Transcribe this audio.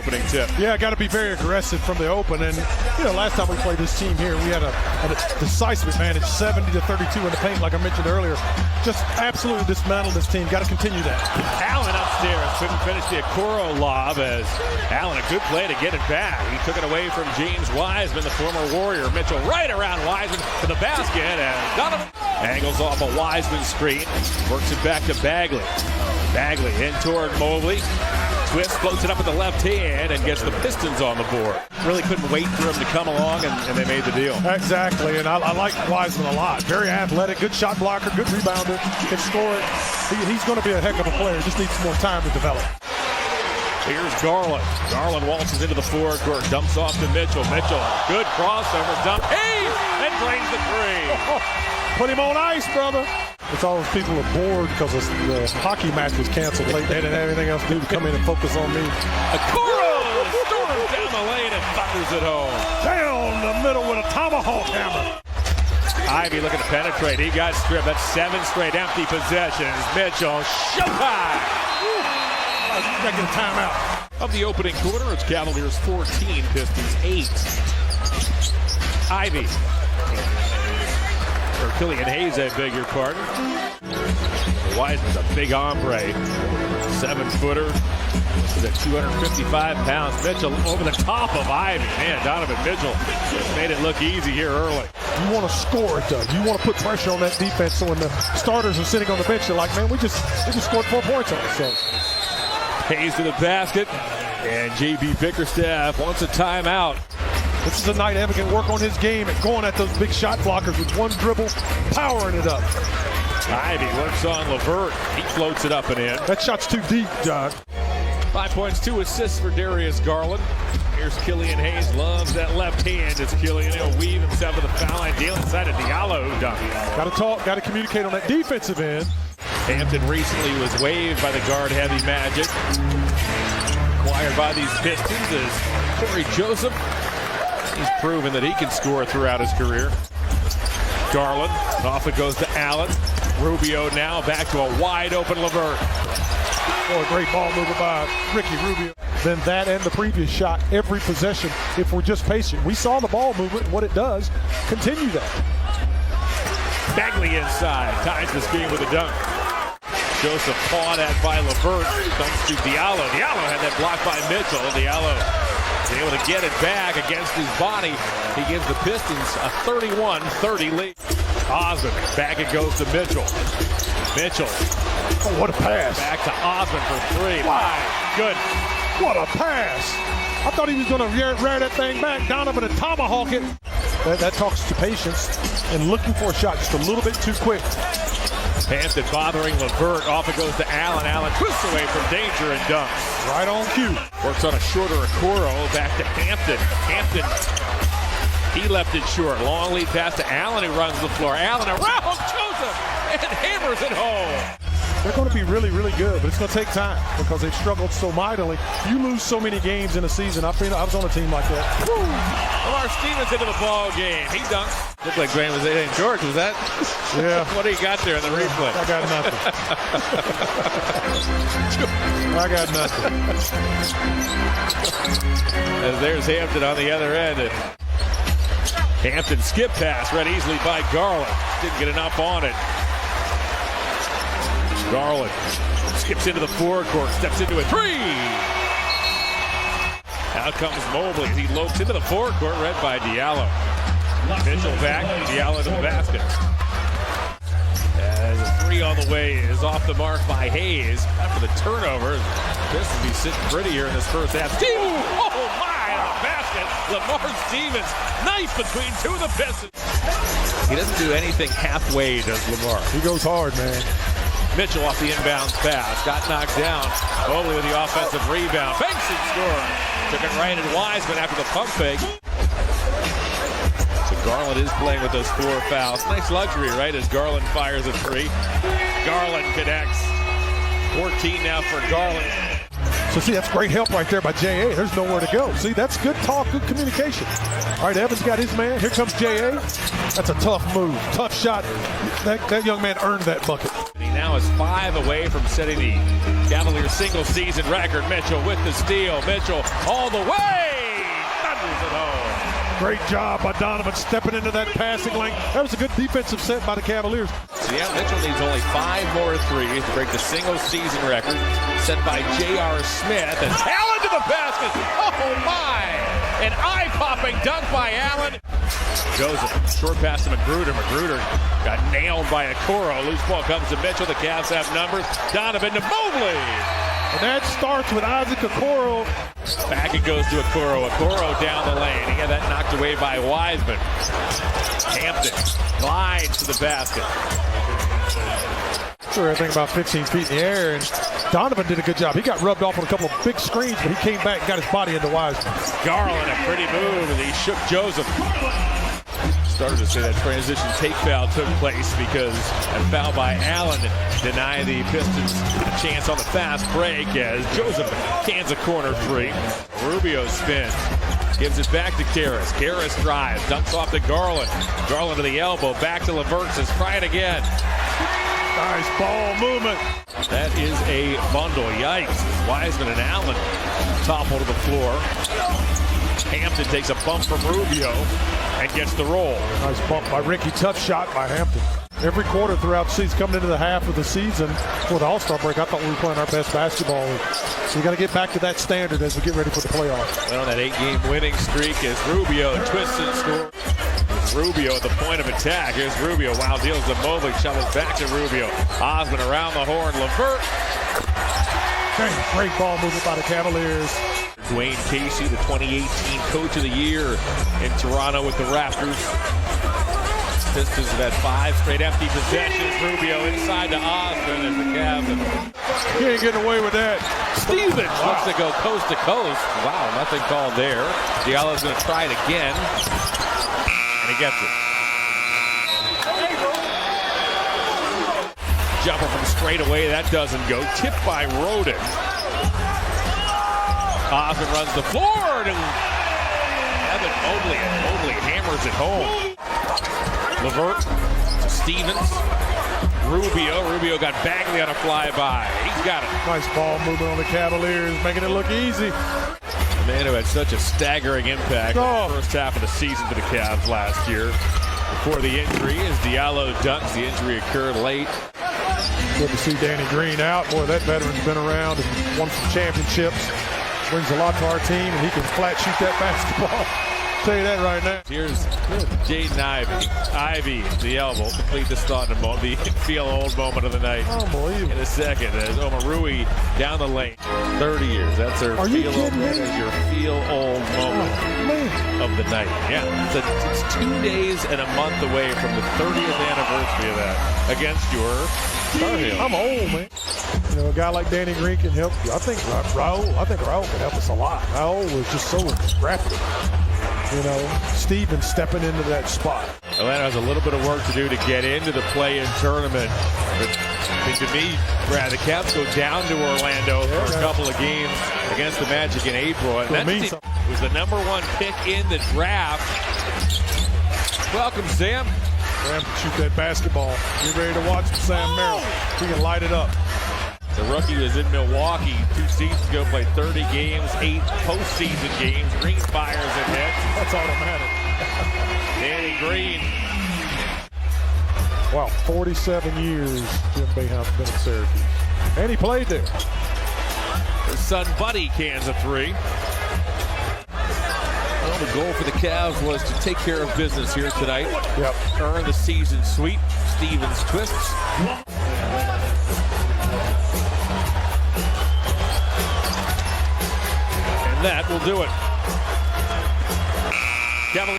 opening tip. Yeah, got to be very aggressive from the open. And, last time we played this team here, we had a decisive advantage, 70-32 in the paint, like I mentioned earlier. Just absolutely dismantled this team. Got to continue that. Allen upstairs couldn't finish the Okoro lob as Allen, a good play to get it back. He took it away from James Wiseman, the former Warrior. Mitchell right around Wiseman to the basket, and Donovan angles off a Wiseman screen, works it back to Bagley. Bagley in toward Mobley. Twist floats it up with the left hand and gets the Pistons on the board. Really couldn't wait for him to come along, and they made the deal. Exactly, and I like Wiseman a lot. Very athletic, good shot blocker, good rebounder, can score it. He's going to be a heck of a player. Just needs some more time to develop. Here's Garland. Garland waltzes into the forecourt, dumps off to Mitchell. Mitchell, good crossover, dump, and drains the three. Put him on ice, brother. It's all those people are bored because the hockey match was canceled late. They didn't have anything else to do to come in and focus on me. Okoro storms down the lane and thunders it home. Down the middle with a tomahawk hammer. Ivy looking to penetrate. He got stripped. That's 7 straight empty possessions. Mitchell, showtime. Taking a timeout. Of the opening quarter, it's Cavaliers 14, Pistons 8. Ivy. Or Killian Hayes, I beg your pardon. Wiseman's a big hombre. 7-footer. He's at 255 pounds. Mitchell over the top of Ivy. Man, Donovan Mitchell just made it look easy here early. You want to score it, though. You want to put pressure on that defense, so when the starters are sitting on the bench, they're like, man, we just scored 4 points on it. So Hayes to the basket, and J.B. Bickerstaff wants a timeout. This is a night Evan can work on his game and going at those big shot blockers with one dribble, powering it up. Ivy works on LeVert. He floats it up and in. That shot's too deep, John. 5 points, 2 assists for Darius Garland. Here's Killian Hayes, loves that left hand as Killian. He'll weave himself to the foul line, deal inside of Diallo, who dunked. Got to talk, got to communicate on that defensive end. Hampton recently was waived by the guard-heavy Magic. Acquired by these Pistons is Corey Joseph. He's proven that he can score throughout his career. Garland, off it goes to Allen. Rubio now back to a wide-open LeVert. Oh, a great ball mover by Ricky Rubio. Then that and the previous shot, every possession, if we're just patient. We saw the ball movement and what it does. Continue that. Bagley inside, ties this game with a dunk. Joseph pawed at by LeVert, comes to Diallo. Diallo had that blocked by Mitchell. Diallo is able to get it back against his body. He gives the Pistons a 31-30 lead. Osmond, back it goes to Mitchell. Mitchell. Oh, what a pass. Back to Osmond for 3. Wow. Good. What a pass. I thought he was going to rear that thing back. Donovan and tomahawk it. That talks to patience and looking for a shot just a little bit too quick. Hampton bothering LeVert. Off it goes to Allen. Allen twists away from danger and dunks. Right on cue. Works on a shorter Okoro. Back to Hampton. Hampton, he left it short. Long lead pass to Allen, who runs the floor. Allen around Joseph and hammers it home. They're going to be really, really good, but it's going to take time because they've struggled so mightily. You lose so many games in a season. I was on a team like that. Woo. Lamar Stevens into the ball game. He dunks. Looked like Graham was in George. Was that? Yeah. What do you got there in the replay? I got nothing. I got nothing. As there's Hampton on the other end. Hampton skip pass read easily by Garland. Didn't get enough on it. Garland skips into the forecourt, steps into a 3. Out comes Mobley. He lopes into the forecourt, read by Diallo. Mitchell back, Diallo to the basket. As a 3 on the way is off the mark by Hayes. After the turnover, Pistons be sitting pretty here in this first half. Oh my, in the basket. Lamar Stevens, knife between 2 of the Pistons. He doesn't do anything halfway, does Lamar. He goes hard, man. Mitchell off the inbounds pass, got knocked down. Mobley with the offensive rebound. Banks and score. Took it right at Wiseman after the pump fake. So Garland is playing with those 4 fouls. Nice luxury, right, as Garland fires a 3. Garland connects. 14 now for Garland. So see, that's great help right there by J.A. There's nowhere to go. See, that's good talk, good communication. All right, Evans got his man. Here comes J.A. That's a tough move, tough shot. That young man earned that bucket. now is 5 away from setting the Cavaliers single-season record. Mitchell with the steal. Mitchell all the way. Thunders it home. Great job by Donovan stepping into that passing lane. That was a good defensive set by the Cavaliers. Yeah, Mitchell needs only 5 more threes to break the single-season record set by J.R. Smith. And Allen to the basket. Oh, my. An eye-popping dunk by Allen. Joseph, short pass to Magruder. Magruder got nailed by Okoro. Loose ball comes to Mitchell. The Cavs have numbers. Donovan to Mobley. And that starts with Isaac Okoro. Back it goes to Okoro. Okoro down the lane. He had that knocked away by Wiseman. Hampton glides to the basket. Sure, everything about 15 feet in the air, and Donovan did a good job. He got rubbed off on a couple of big screens, but he came back and got his body into Wiseman. Garland, a pretty move, and he shook Joseph. Started to say that transition take foul took place because a foul by Allen denied the Pistons a chance on the fast break as Joseph cans a corner 3. Rubio spins, gives it back to Karras. Karras drives, dumps off to Garland. Garland to the elbow, back to LeVert, says try it again. Nice ball movement. That is a bundle. Yikes. Wiseman and Allen topple to the floor. Hampton takes a bump from Rubio and gets the roll. Nice bump by Ricky. Tough shot by Hampton. Every quarter throughout the season, coming into the half of the season for the All-Star break, I thought we were playing our best basketball. So we got to get back to that standard as we get ready for the playoffs. And on that 8-game winning streak is Rubio twists and scores. Rubio at the point of attack. Here's Rubio. Wild deals to Mobley. Shovels back to Rubio. Osmond around the horn. LeVert. Great ball movement by the Cavaliers. Dwayne Casey, the 2018 Coach of the Year in Toronto with the Raptors. Pistons have had 5 straight empty possessions. Rubio inside to Osmond as the Cavs. You ain't getting away with that. Stevens wants to go coast to coast. Wow, nothing called there. Diallo's going to try it again. And he gets it. Jumper from straight away. That doesn't go. Tipped by Roden. Osmond runs the floor to Evan Mobley. And Mobley hammers it home. LeVert to Stevens. Rubio got Bagley on a flyby. He's got it. Nice ball movement on the Cavaliers, making it look easy. The man who had such a staggering impact in the first half of the season for the Cavs last year. Before the injury, as Diallo dunks, the injury occurred late. Good to see Danny Green out. Boy, that veteran's been around and won some championships. Brings a lot to our team, and he can flat shoot that basketball. Tell you that right now. Here's Jaden Ivey, the elbow. Complete this thought in a moment. The feel old moment of the night. Unbelievable. In a second, as Omarui down the lane. 30 years. That's their feel old. That is your feel old moment of the night. Yeah, it's 2 days and a month away from the 30th anniversary of that against your Tar Heels. I'm old, man. You know, a guy like Danny Green can help you. I think Raul can help us a lot. Raul was just so rapid. You know, Stevens stepping into that spot. Atlanta has a little bit of work to do to get into the play-in tournament. But I think to me, Brad, the Cavs go down to Orlando for a couple of games against the Magic in April. And that was the #1 pick in the draft. Welcome, Sam. Sam can shoot that basketball. Get ready to watch Sam Merrill. He can light it up. The rookie was in Milwaukee 2 seasons ago, played 30 games, 8 postseason games. Green fires and hits. That's automatic. Danny Green. Wow, 47 years Jim Boeheim's been at Syracuse. And he played there. His son Buddy cans a 3. Well, the goal for the Cavs was to take care of business here tonight. Yep. Earn the season sweep. Stevens twists. That will do it. Cavaliers